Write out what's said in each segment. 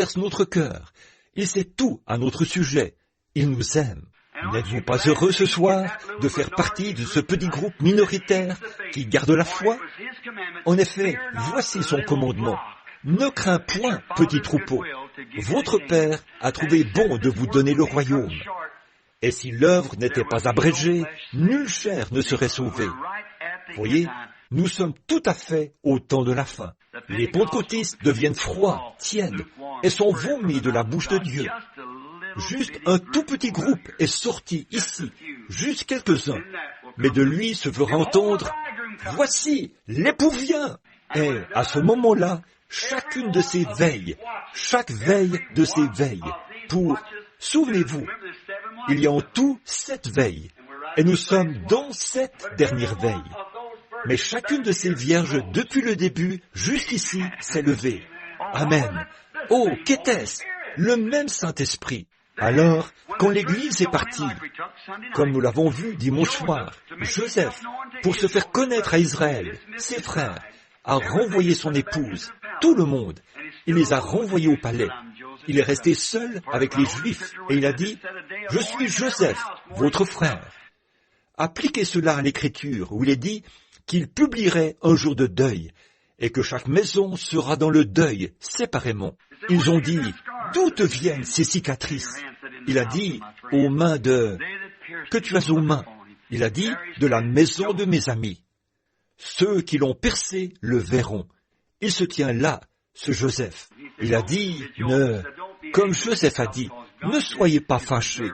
berce notre cœur. Il sait tout à notre sujet. Il nous aime. N'êtes-vous pas heureux ce soir de faire partie de ce petit groupe minoritaire qui garde la foi? En effet, voici son commandement. Ne crains point, petit troupeau. Votre Père a trouvé bon de vous donner le royaume. Et si l'œuvre n'était pas abrégée, nulle chair ne serait sauvée. Voyez, nous sommes tout à fait au temps de la fin. Les pentecôtistes deviennent froids, tièdes, et sont vomis de la bouche de Dieu. Juste un tout petit groupe est sorti ici, juste quelques-uns, mais de lui se fera entendre « Voici, l'époux vient !» Et à ce moment-là, chacune de ces veilles, chaque veille de ces veilles, souvenez-vous, il y a en tout 7 veilles, et nous sommes dans cette dernière veille. Mais chacune de ces vierges, depuis le début, jusqu'ici, s'est levée. Amen. Oh, qu'était-ce? Le même Saint-Esprit. Alors, quand l'Église est partie, comme nous l'avons vu dimanche soir, Joseph, pour se faire connaître à Israël, ses frères, a renvoyé son épouse, tout le monde. Il les a renvoyés au palais. Il est resté seul avec les Juifs et il a dit « Je suis Joseph, votre frère ». Appliquez cela à l'Écriture où il est dit qu'il publierait un jour de deuil et que chaque maison sera dans le deuil séparément. Ils ont dit « D'où te viennent ces cicatrices ?» Il a dit « Aux mains de... » Que tu as aux mains? Il a dit « De la maison de mes amis. » Ceux qui l'ont percé le verront. Il se tient là, ce Joseph. Il a dit « Comme Joseph a dit, ne soyez pas fâchés,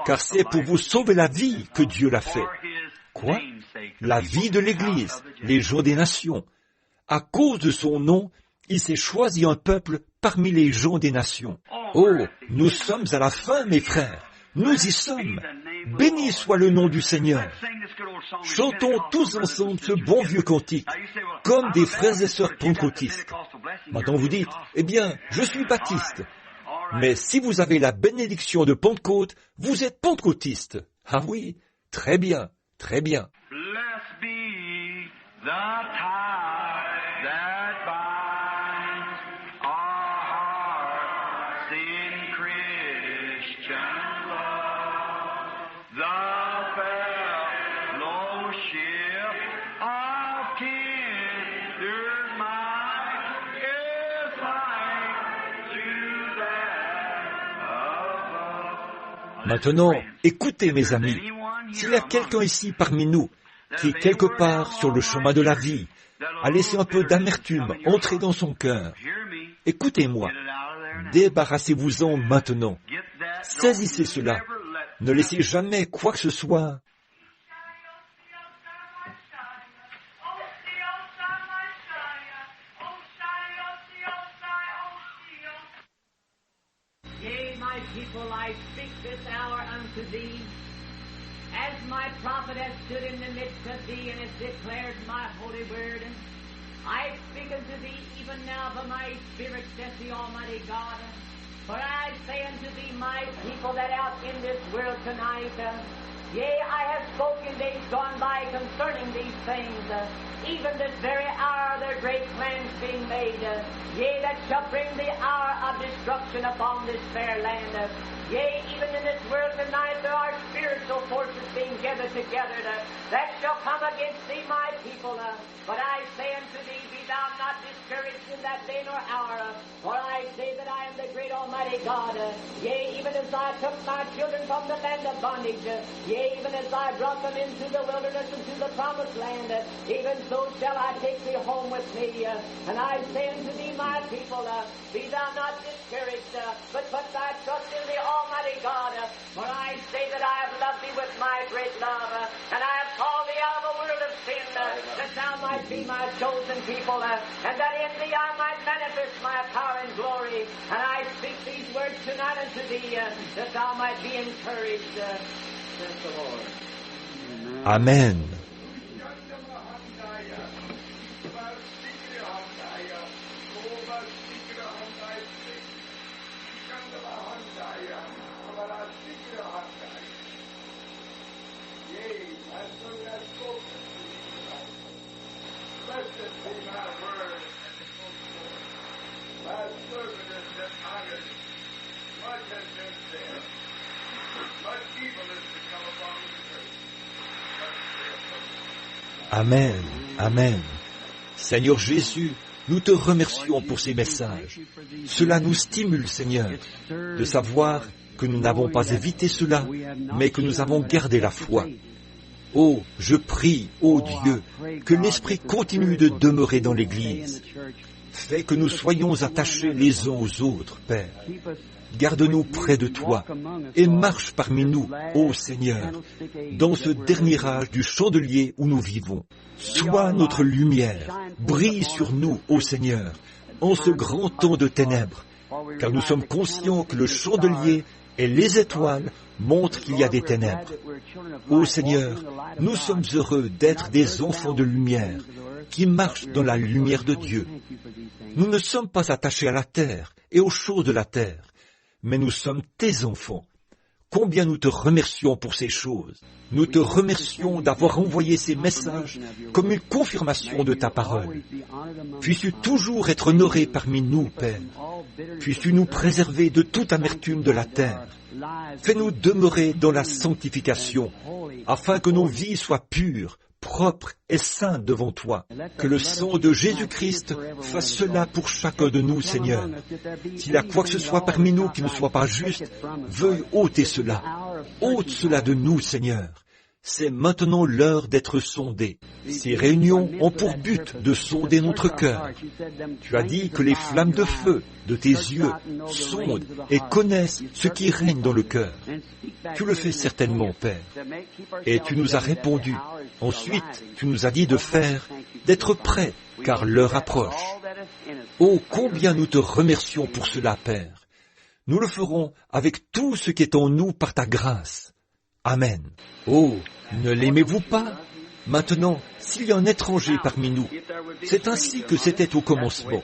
car c'est pour vous sauver la vie que Dieu l'a fait. » Quoi? La vie de l'Église, les gens des nations. À cause de son nom, il s'est choisi un peuple parmi les gens des nations. Oh, nous sommes à la fin, mes frères. Nous y sommes. Béni soit le nom du Seigneur. Chantons tous ensemble ce bon vieux cantique, comme des frères et sœurs pentecôtistes. Maintenant vous dites, eh bien, je suis baptiste. Mais si vous avez la bénédiction de Pentecôte, vous êtes pentecôtiste. Ah oui, très bien, très bien. Blessed be the tie that binds our hearts in Christian love, the fellowship of kindred minds is like to that above. Maintenant, écoutez mes amis, s'il y a quelqu'un ici parmi nous qui est quelque part sur le chemin de la vie, a laissé un peu d'amertume entrer dans son cœur, écoutez-moi, débarrassez-vous-en maintenant, saisissez cela, ne laissez jamais quoi que ce soit. Yea, my people, I speak this hour unto thee, as my prophet has stood in the midst of thee and has declared my holy word. I speak unto thee even now by my spirit, saith the Almighty God. For I say unto thee, my people that out in this world tonight, yea, I have spoken days gone by concerning these things, even this very hour their great plans being made, yea, that shall bring the hour of destruction upon this fair land. Yea, even in this world tonight there are spiritual forces being gathered together that shall come against thee, my people. But I say unto thee, be thou not discouraged in that day nor hour. For I say that I am the great Almighty God. Yea, even as I took my children from the land of bondage, yea, even as I brought them into the wilderness and to the promised land, even so shall I take thee home with me. And I say unto thee, my people, be thou not discouraged, but put thy trust in the Almighty God. For I say that I have loved thee with my great love, and I have called thee out of the world of sin, that thou might be my chosen people, and that in thee I might manifest my power and glory. And I speak these words tonight unto thee, that thou might be encouraged, says the Lord. Amen. Last servant has been honored. Much has been said. Much evil is to come upon the church. Amen, Amen. Seigneur Jésus, nous te remercions pour ces messages. Cela nous stimule, Seigneur, de savoir que nous n'avons pas évité cela, mais que nous avons gardé la foi. Oh, je prie, ô Dieu, que l'Esprit continue de demeurer dans l'Église. Fais que nous soyons attachés les uns aux autres, Père. Garde-nous près de toi et marche parmi nous, ô Seigneur, dans ce dernier âge du chandelier où nous vivons. Sois notre lumière, brille sur nous, ô Seigneur, en ce grand temps de ténèbres, car nous sommes conscients que le chandelier et les étoiles montrent qu'il y a des ténèbres. Ô Seigneur, nous sommes heureux d'être des enfants de lumière, qui marchent dans la lumière de Dieu. Nous ne sommes pas attachés à la terre et aux choses de la terre, mais nous sommes tes enfants. Combien nous te remercions pour ces choses. Nous te remercions d'avoir envoyé ces messages comme une confirmation de ta parole. Puisses-tu toujours être honoré parmi nous, Père. Puisses-tu nous préserver de toute amertume de la terre. Fais-nous demeurer dans la sanctification, afin que nos vies soient pures, propres et saintes devant toi. Que le sang de Jésus-Christ fasse cela pour chacun de nous, Seigneur. S'il y a quoi que ce soit parmi nous qui ne soit pas juste, veuille ôter cela. Ôte cela de nous, Seigneur. C'est maintenant l'heure d'être sondés. Ces réunions ont pour but de sonder notre cœur. Tu as dit que les flammes de feu de tes yeux sondent et connaissent ce qui règne dans le cœur. Tu le fais certainement, Père. Et tu nous as répondu. Ensuite, tu nous as dit de faire, d'être prêts, car l'heure approche. Oh, combien nous te remercions pour cela, Père. Nous le ferons avec tout ce qui est en nous par ta grâce. Amen. Oh, ne l'aimez-vous pas? Maintenant, s'il y a un étranger parmi nous, c'est ainsi que c'était au commencement.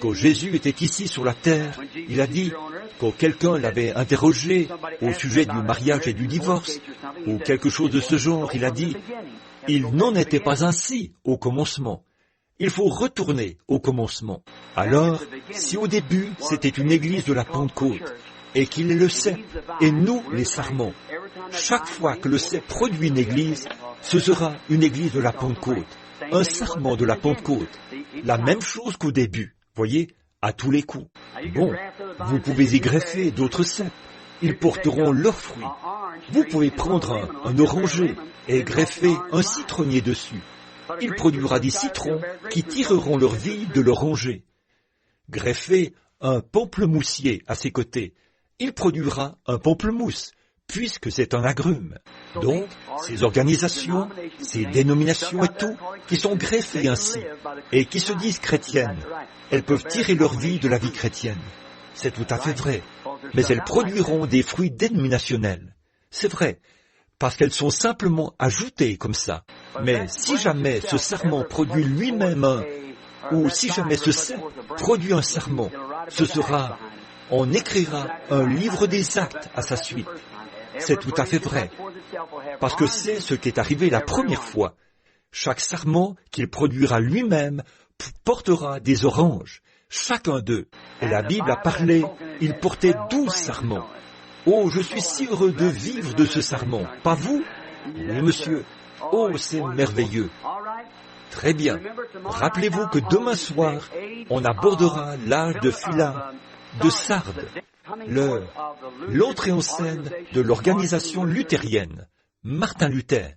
Quand Jésus était ici sur la terre, il a dit, quand quelqu'un l'avait interrogé au sujet du mariage et du divorce, ou quelque chose de ce genre, il a dit, il n'en était pas ainsi au commencement. Il faut retourner au commencement. Alors, si au début c'était une église de la Pentecôte, et qu'il est le cep, et nous les sarments, chaque fois que le cep produit une église, ce sera une église de la Pentecôte, un sarment de la Pentecôte, la même chose qu'au début, voyez, à tous les coups. Bon, vous pouvez y greffer d'autres ceps, ils porteront leurs fruits. Vous pouvez prendre un oranger et greffer un citronnier dessus. Il produira des citrons qui tireront leur vie de l'oranger. Greffez un pamplemoussier à ses côtés. Il produira un pamplemousse, puisque c'est un agrume. Donc, ces organisations, ces dénominations et tout, qui sont greffées ainsi, et qui se disent chrétiennes, elles peuvent tirer leur vie de la vie chrétienne. C'est tout à fait vrai, mais elles produiront des fruits dénominationnels. C'est vrai, parce qu'elles sont simplement ajoutées comme ça. Mais si jamais ce sarment produit lui-même ou si jamais ce cep produit un sarment, ce sera... On écrira un livre des actes à sa suite. C'est tout à fait vrai, parce que c'est ce qui est arrivé la première fois. Chaque sarment qu'il produira lui-même portera des oranges, chacun d'eux. Et la Bible a parlé, il portait 12 sarments. Oh, je suis si heureux de vivre de ce sarment, pas vous? Oui, monsieur. Oh, c'est merveilleux. Très bien. Rappelez-vous que demain soir, on abordera l'âge de Phila, de Sardes, l'entrée en scène de l'organisation luthérienne, Martin Luther.